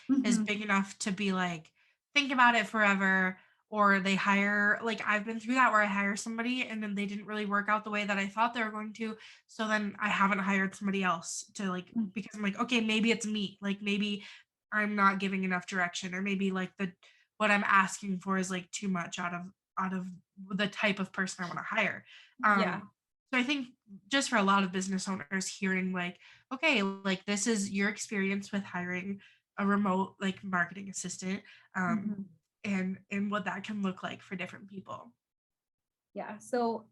S1: big enough to be like, think about it forever. Or they hire, like I've been through that where I hire somebody and then they didn't really work out the way that I thought they were going to. So then I haven't hired somebody else to like, because I'm like, okay, maybe it's me. Like maybe I'm not giving enough direction, or maybe like what I'm asking for is like too much out of the type of person I want to hire.
S3: Yeah.
S1: So I think just for a lot of business owners hearing like, okay, like this is your experience with hiring a remote like marketing assistant. And what that can look like for different people.
S3: Yeah. So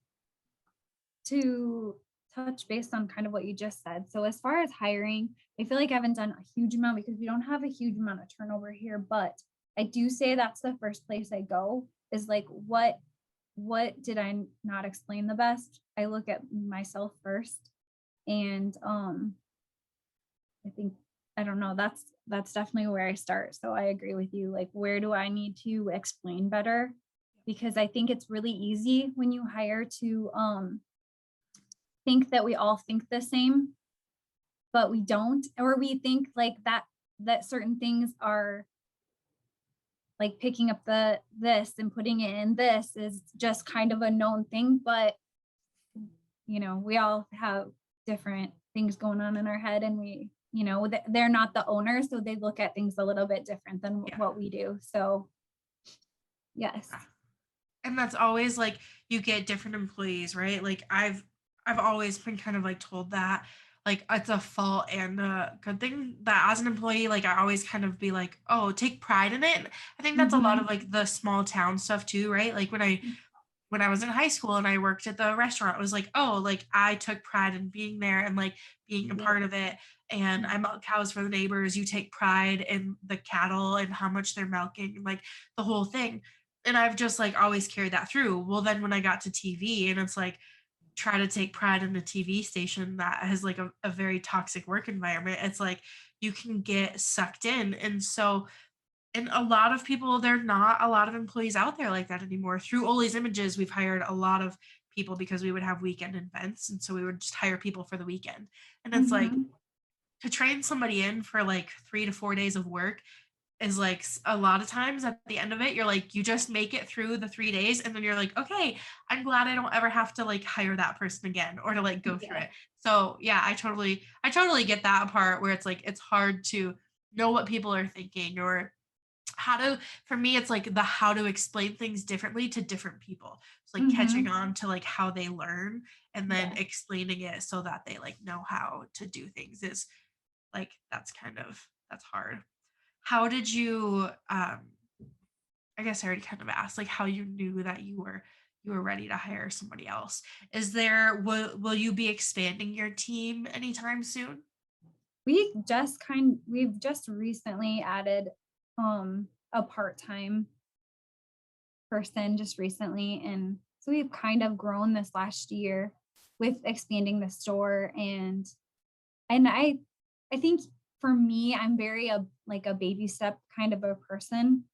S3: to touch based on kind of what you just said. So as far as hiring, I feel like I haven't done a huge amount because we don't have a huge amount of turnover here, but I do say that's the first place I go is like, what did I not explain the best? I look at myself first. And I think, I don't know, that's definitely where I start. So I agree with you. Like, where do I need to explain better? Because I think it's really easy when you hire to think that we all think the same, but we don't, or we think like that certain things are like picking up this and putting it in this is just kind of a known thing, but we all have different things going on in our head, and they're not the owners, so they look at things a little bit different than what we do. So yes.
S1: And that's always like, you get different employees, right? Like I've always been kind of like told that like it's a fault and a good thing that as an employee, like I always kind of be like, oh, take pride in it. I think that's a lot of like the small town stuff too, right? Like when I was in high school and I worked at the restaurant, it was like, oh, like I took pride in being there and like being a part of it. And I milk cows for the neighbors. You take pride in the cattle and how much they're milking and like the whole thing. And I've just like always carried that through. Well, then when I got to TV and it's like, try to take pride in the TV station that has like a very toxic work environment, it's like you can get sucked in. And so, and a lot of people, there are not a lot of employees out there like that anymore. Through Ollie's Images, we've hired a lot of people because we would have weekend events. And so we would just hire people for the weekend. And it's like to train somebody in for like 3 to 4 days of work is like a lot of times at the end of it, you're like, you just make it through the 3 days. And then you're like, okay, I'm glad I don't ever have to like hire that person again or to like go through it. So yeah, I totally get that part where it's like, it's hard to know what people are thinking or for me, it's like how to explain things differently to different people. It's like catching
S3: Mm-hmm.
S1: on to like how they learn and then
S3: Yeah.
S1: explaining it so that they like know how to do things is like, that's hard. How did you, I guess I already kind of asked like how you knew that you were ready to hire somebody else. Will you be expanding your team anytime soon?
S3: We've just recently added a part-time person just recently, and so we've kind of grown this last year with expanding the store. And I think for me, I'm very like a baby step kind of a person.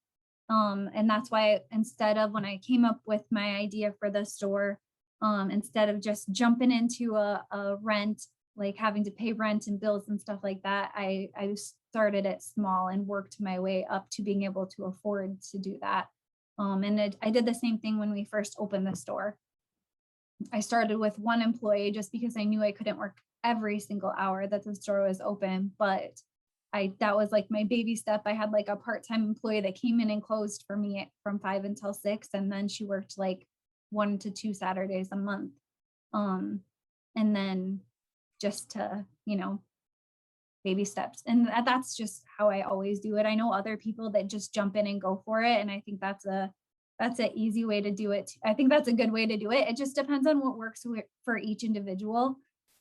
S3: And that's why instead of when I came up with my idea for the store, instead of just jumping into a rent, like having to pay rent and bills and stuff like that, I started it small and worked my way up to being able to afford to do that. I did the same thing when we first opened the store. I started with one employee just because I knew I couldn't work every single hour that the store was open, but that was like my baby step. I had like a part-time employee that came in and closed for me from 5 until 6, and then she worked like 1 to 2 Saturdays a month. Um and then just to, baby steps. And that's just how I always do it. I know other people that just jump in and go for it, and I think that's an easy way to do it. I think that's a good way to do it. It just depends on what works for each individual.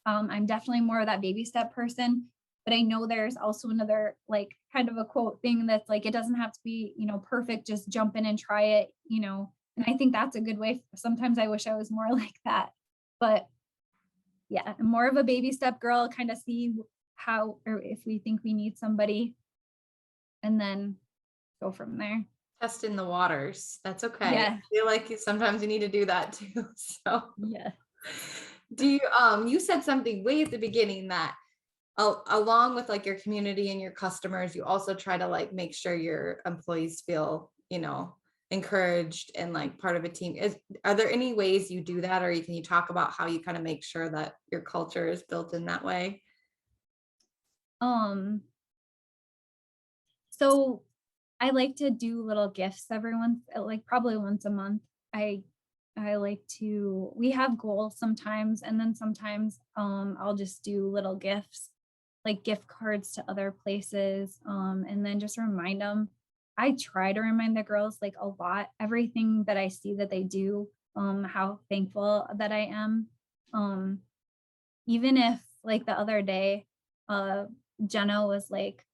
S3: I'm definitely more of that baby step person, but I know there's also another like kind of a quote thing that's like it doesn't have to be, perfect, just jump in and try it. And I think that's a good way. Sometimes I wish I was more like that. But yeah, I'm more of a baby step girl, kind of see how or if we think we need somebody and then go from there.
S2: Testing the waters. That's okay.
S3: Yeah.
S2: I feel like sometimes you need to do that too. So
S3: Yeah.
S2: do you you said something way at the beginning that along with like your community and your customers, you also try to like make sure your employees feel, encouraged and like part of a team. Are there any ways you do that, or can you talk about how you kind of make sure that your culture is built in that way?
S3: Um, so I like to do little gifts every once, like probably once a month. I I like to we have goals sometimes, and then sometimes I'll just do little gifts, like gift cards to other places, and then just remind them. I try to remind the girls like a lot, everything that I see that they do, how thankful that I am. Um, Even if like the other day, uh Jenna was like,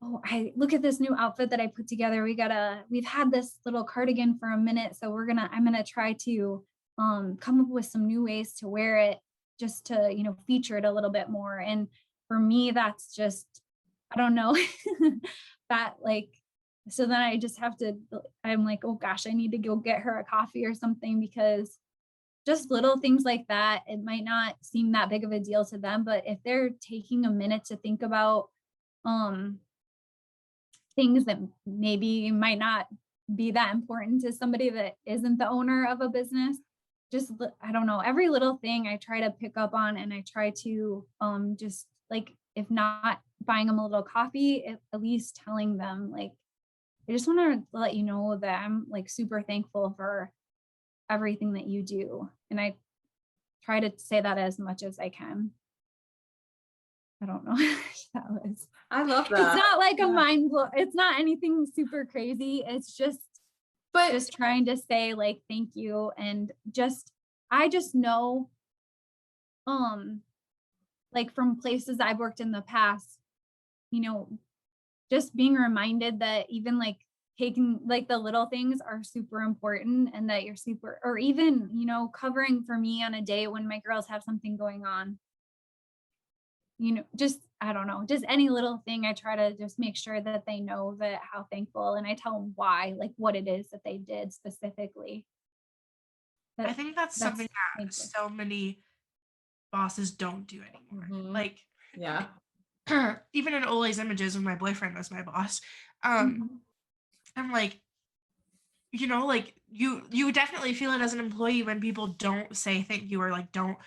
S3: "Oh, I look at this new outfit that I put together. We've had this little cardigan for a minute, so I'm gonna try to come up with some new ways to wear it just to, feature it a little bit more." And for me, that's just, I don't know, that like, so then I just have to, I'm like, oh gosh, I need to go get her a coffee or something, because just little things like that, it might not seem that big of a deal to them, but if they're taking a minute to think about um things that maybe might not be that important to somebody that isn't the owner of a business, I don't know, every little thing I try to pick up on, and I try to just like, if not buying them a little coffee, at least telling them like, I just want to let you know that I'm like super thankful for everything that you do. And I try to say that as much as I can. I don't know. That was,
S2: I love
S3: it's
S2: that.
S3: not like a
S2: Yeah.
S3: mind blow. It's not anything super crazy. It's
S2: But
S3: just trying to say like, thank you. And I just know, um, like from places I've worked in the past, you know, just being reminded that even like taking like the little things are super important, and that you're super, or even, covering for me on a day when my girls have something going on, just, I don't know, just any little thing. I try to just make sure that they know that how thankful, and I tell them why, like what it is that they did specifically.
S1: I
S3: That
S1: think that's something
S3: that's
S1: that
S3: thankful.
S1: so many bosses don't do anymore.
S2: Mhm.
S1: Like
S2: Yeah.
S1: even in Ole's images when my boyfriend was my boss,
S3: Mhm.
S1: I'm like, like you definitely feel it as an employee when people don't say thank you or like don't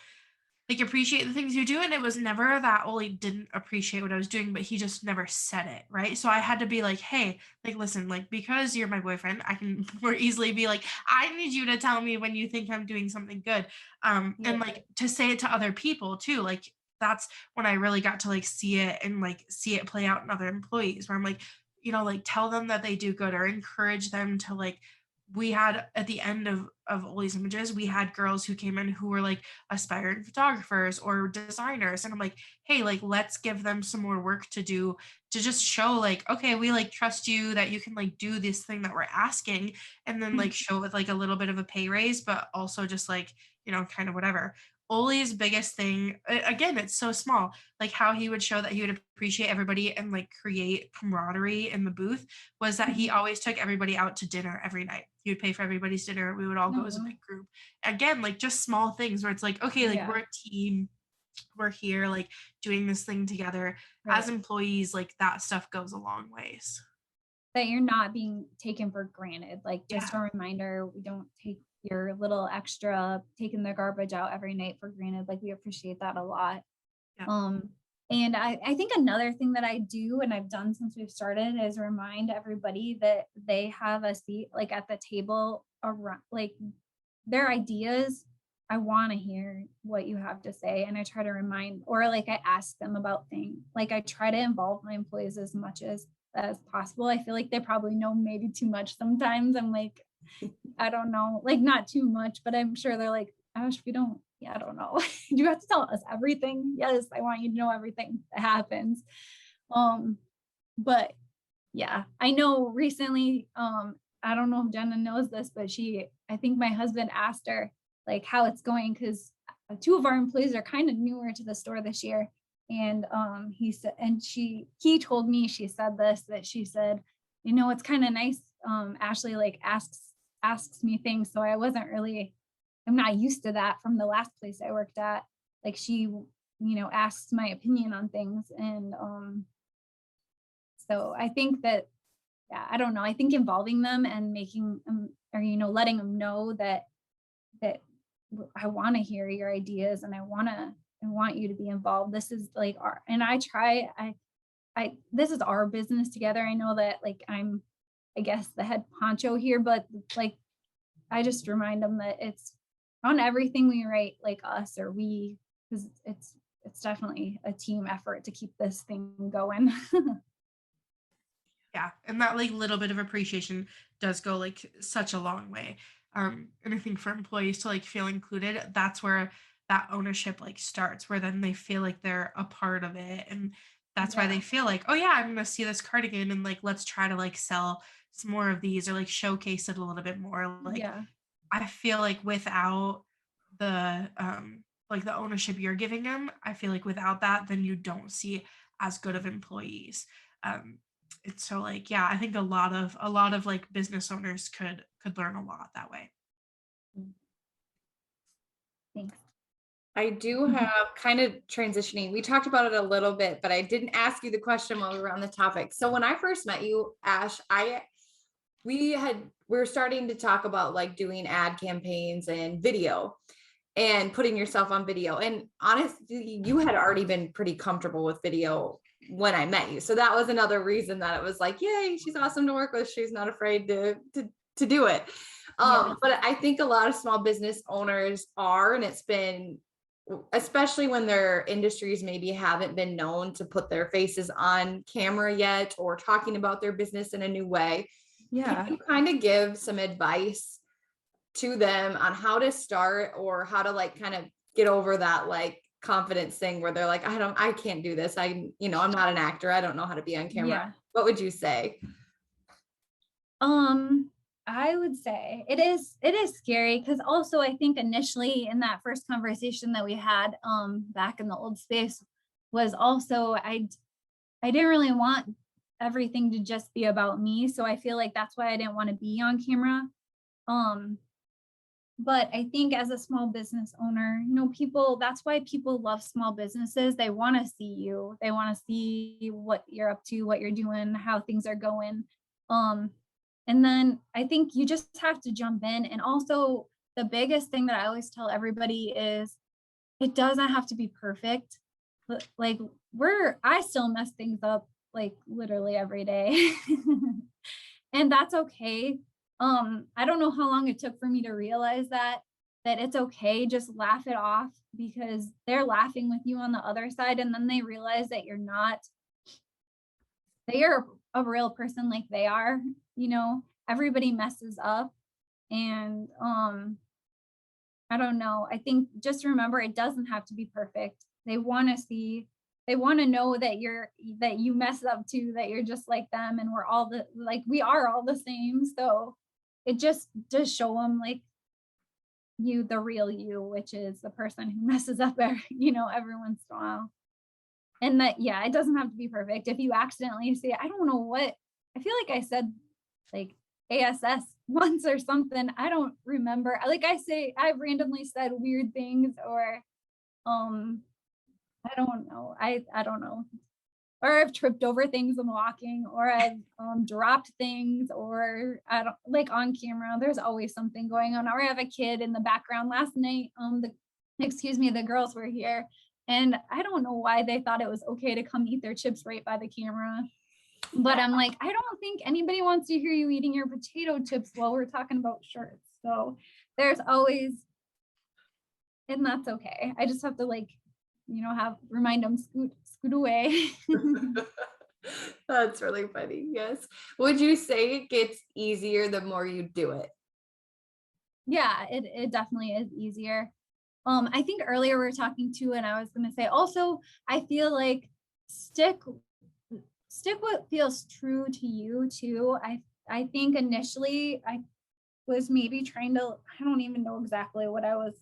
S1: like appreciate the things you do. And it was never that Oli didn't appreciate what I was doing, but he just never said it. Right. So I had to be like, hey, like, listen, like, because you're my boyfriend, I can more easily be like, I need you to tell me when you think I'm doing something good. And like to say it to other people too. Like that's when I really got to like see it and like see it play out in other employees where I'm like, like tell them that they do good or encourage them to like, we had at the end of Oli's images, we had girls who came in who were like aspiring photographers or designers. And I'm like, hey, like, let's give them some more work to do to just show like, okay, we like trust you that you can like do this thing that we're asking, and then like show it with like a little bit of a pay raise, but also just like, kind of whatever. Oli's biggest thing, again, it's so small, like how he would show that he would appreciate everybody and like create camaraderie in the booth was that he always took everybody out to dinner every night. He would pay for everybody's dinner. We would all go as a big group. Again, like just small things where it's like, okay, like we're a team. We're here like doing this thing together as employees. Like that stuff goes a long ways.
S3: That you're not being taken for granted. Like just a reminder, we don't take your little extra taking the garbage out every night for granted. Like we appreciate that a lot. Yeah. And I think another thing that I do and I've done since we've started is remind everybody that they have a seat like at the table around like their ideas. I want to hear what you have to say. And I try to remind, or like I ask them about things. Like I try to involve my employees as much as possible. I feel like they probably know maybe too much sometimes. I'm like, I don't know, like not too much, but I'm sure they're like, Ash, we don't, yeah, I don't know. You have to tell us everything. Yes, I want you to know everything that happens. But yeah, I know recently, I don't know if Jenna knows this, but I think my husband asked her like how it's going because two of our employees are kind of newer to the store this year. And he said, and he told me, she said this, that she said, it's kind of nice. Ashley like asks me things. So I'm not used to that from the last place I worked at. Like she, asks my opinion on things. And so I think that, yeah, I don't know. I think involving them and making them or, letting them know that I want to hear your ideas and I want you to be involved. This is like this is our business together. I know that like I guess the head honcho here, but like, I just remind them that it's on everything we write, like us or we, because it's definitely a team effort to keep this thing going.
S1: Yeah, and that like little bit of appreciation does go like such a long way. And I think for employees to like feel included, that's where that ownership like starts, where then they feel like they're a part of it, and that's why they feel like, oh yeah, I'm gonna see this cardigan and like let's try to like sell some more of these or like showcase it a little bit more. Like I feel like without the like the ownership you're giving them, I feel like without that, then you don't see as good of employees. It's so like, yeah, I think a lot of like business owners could learn a lot that way.
S3: Thanks.
S2: I do have kind of transitioning. We talked about it a little bit, but I didn't ask you the question while we were on the topic. So when I first met you, Ash, we were starting to talk about like doing ad campaigns and video and putting yourself on video. And honestly, you had already been pretty comfortable with video when I met you. So that was another reason that it was like, yay, she's awesome to work with. She's not afraid to do it. But I think a lot of small business owners are, and it's been, especially when their industries maybe haven't been known to put their faces on camera yet or talking about their business in a new way.
S3: Yeah.
S2: Can you kind of give some advice to them on how to start or how to like kind of get over that like confidence thing where they're like, I can't do this. I'm not an actor. I don't know how to be on camera. Yeah. What would you say?
S3: I would say it is scary because also I think initially in that first conversation that we had back in the old space was also I didn't really want everything to just be about me. So I feel like that's why I didn't want to be on camera. But I think as a small business owner, that's why people love small businesses. They want to see you. They want to see what you're up to, what you're doing, how things are going. And then I think you just have to jump in. And also the biggest thing that I always tell everybody is it doesn't have to be perfect. Like I still mess things up like literally every day. And that's okay. I don't know how long it took for me to realize that it's okay, just laugh it off because they're laughing with you on the other side and then they realize that they are a real person like they are, everybody messes up and I don't know. I think just remember it doesn't have to be perfect. They want to know that you mess up too, that you're just like them and we are all the same. So it just does show them like the real you, which is the person who messes up every once in a while. And that, yeah, it doesn't have to be perfect. If you accidentally say, I don't know what, I feel like I said like ASS once or something. I don't remember. Like I've randomly said weird things or I don't know. I don't know. Or I've tripped over things when walking, or I've dropped things, or I don't like on camera. There's always something going on. Or I have a kid in the background. Last night, the girls were here, and I don't know why they thought it was okay to come eat their chips right by the camera. But I'm like, I don't think anybody wants to hear you eating your potato chips while we're talking about shirts. So there's always, and that's okay. I just have to remind them scoot away.
S2: That's really funny. Yes. Would you say it gets easier the more you do it?
S3: Yeah, it definitely is easier. I think earlier we were talking too, and I was going to say also, I feel like stick what feels true to you too. I think initially I was maybe I don't even know exactly what I was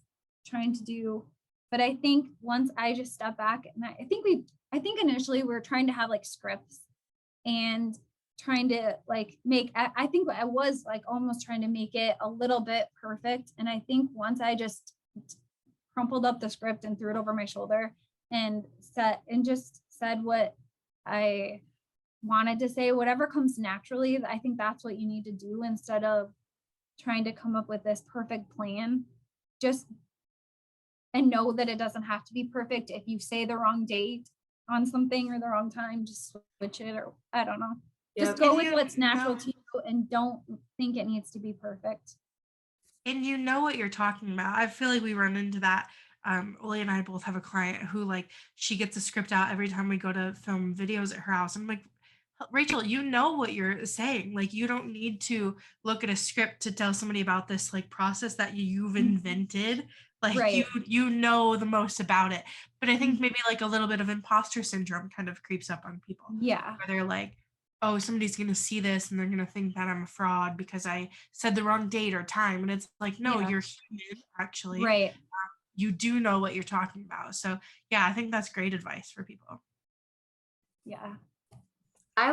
S3: trying to do, but I think once I just stepped back and I think initially we were trying to have like scripts and trying to like I think I was like almost trying to make it a little bit perfect. And I think once I just crumpled up the script and threw it over my shoulder and just said what I wanted to say, whatever comes naturally, I think that's what you need to do instead of trying to come up with this perfect plan. Just and know that it doesn't have to be perfect. If you say the wrong date on something or the wrong time, just switch it, or I don't know. Yep. Just go with what's natural to you and don't think it needs to be perfect.
S1: And you know what you're talking about. I feel like we run into that. Oli and I both have a client who she gets a script out every time we go to film videos at her house. I'm like, Rachel, you know what you're saying. Like, you don't need to look at a script to tell somebody about this process that you've invented. Like, right. you know the most about it. But I think maybe a little bit of imposter syndrome kind of creeps up on people.
S3: Yeah.
S1: Where they're like, oh, somebody's going to see this and they're going to think that I'm a fraud because I said the wrong date or time. And it's like, no, you're human, actually.
S3: Right.
S1: You do know what you're talking about. So, yeah, I think that's great advice for people.
S3: Yeah.
S2: I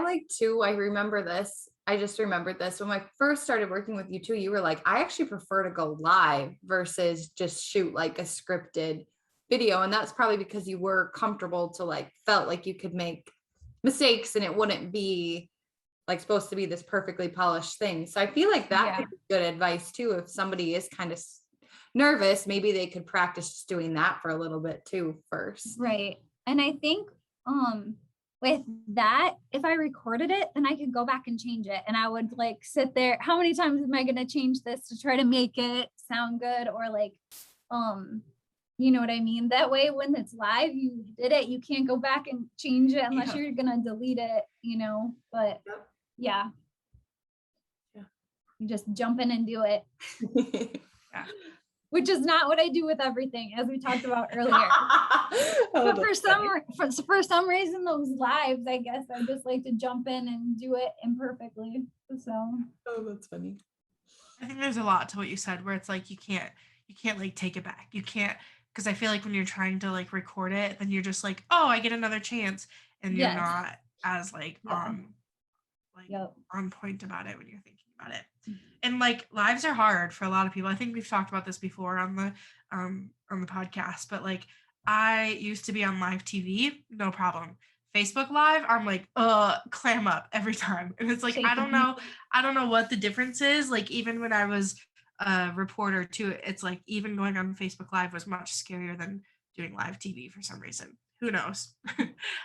S2: remember this. I just remembered this. When I first started working with you too, you were like, I actually prefer to go live versus just shoot like a scripted video. And that's probably because you were comfortable to felt like you could make mistakes and it wouldn't be supposed to be this perfectly polished thing. So I feel like that could be good advice too. If somebody is kind of nervous, maybe they could practice doing that for a little bit too first.
S3: Right. And I think, with that, if I recorded it, then I could go back and change it. And I would sit there. How many times am I going to change this to try to make it sound good? Or you know what I mean? That way, when it's live, you did it. You can't go back and change it unless you're going to delete it, but yeah. You just jump in and do it.
S1: Yeah.
S3: Which is not what I do with everything, as we talked about earlier. But for some reason, those lives, I guess I just like to jump in and do it imperfectly. So.
S2: Oh, that's funny.
S1: I think there's a lot to what you said, where it's you can't take it back. You can't, because I feel like when you're trying to record it, then you're just oh, I get another chance, and you're not as on point about it when you're thinking about it. And lives are hard for a lot of people. I think we've talked about this before on the podcast, but I used to be on live TV, no problem. Facebook Live, I'm clam up every time. And it's I don't know what the difference is. Even when I was a reporter too, it's even going on Facebook Live was much scarier than doing live TV for some reason. Who knows?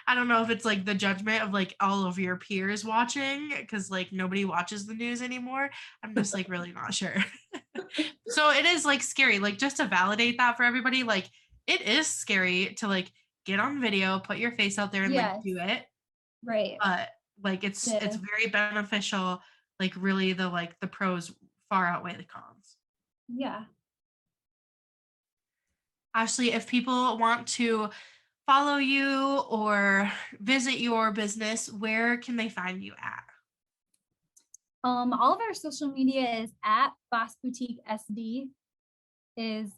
S1: I don't know if it's like the judgment of like all of your peers watching, because like nobody watches the news anymore. I'm just like really not sure. So it is like scary, like just to validate that for everybody, like it is scary to like get on video, put your face out there and like do it.
S3: Right.
S1: But like it's very beneficial. Like really the pros far outweigh the cons.
S3: Yeah.
S1: Ashley, if people want to follow you or visit your business, where can they find you at?
S3: All of our social media is at Boss Boutique SD, is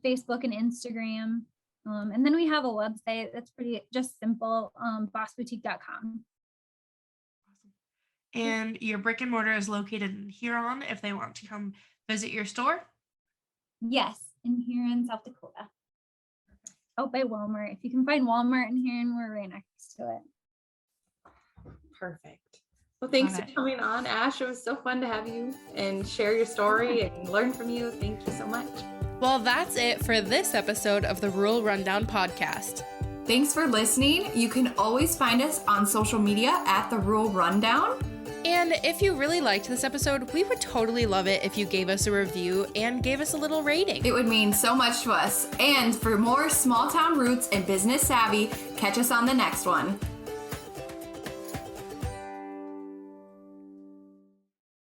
S3: Facebook and Instagram. And then we have a website that's pretty just simple, bossboutique.com.
S1: And your brick and mortar is located in Huron if they want to come visit your store?
S3: Yes, in Huron, South Dakota. Out by Walmart. If you can find Walmart in Huron, we're right next to it.
S2: Perfect. Well, thanks for coming on, Ash. It was so fun to have you and share your story and learn from you. Thank you so much.
S4: Well, that's it for this episode of the Rural Rundown podcast.
S2: Thanks for listening. You can always find us on social media at the Rural Rundown.
S4: And if you really liked this episode, we would totally love it if you gave us a review and gave us a little rating.
S2: It would mean so much to us. And for more small town roots and business savvy, catch us on the next one.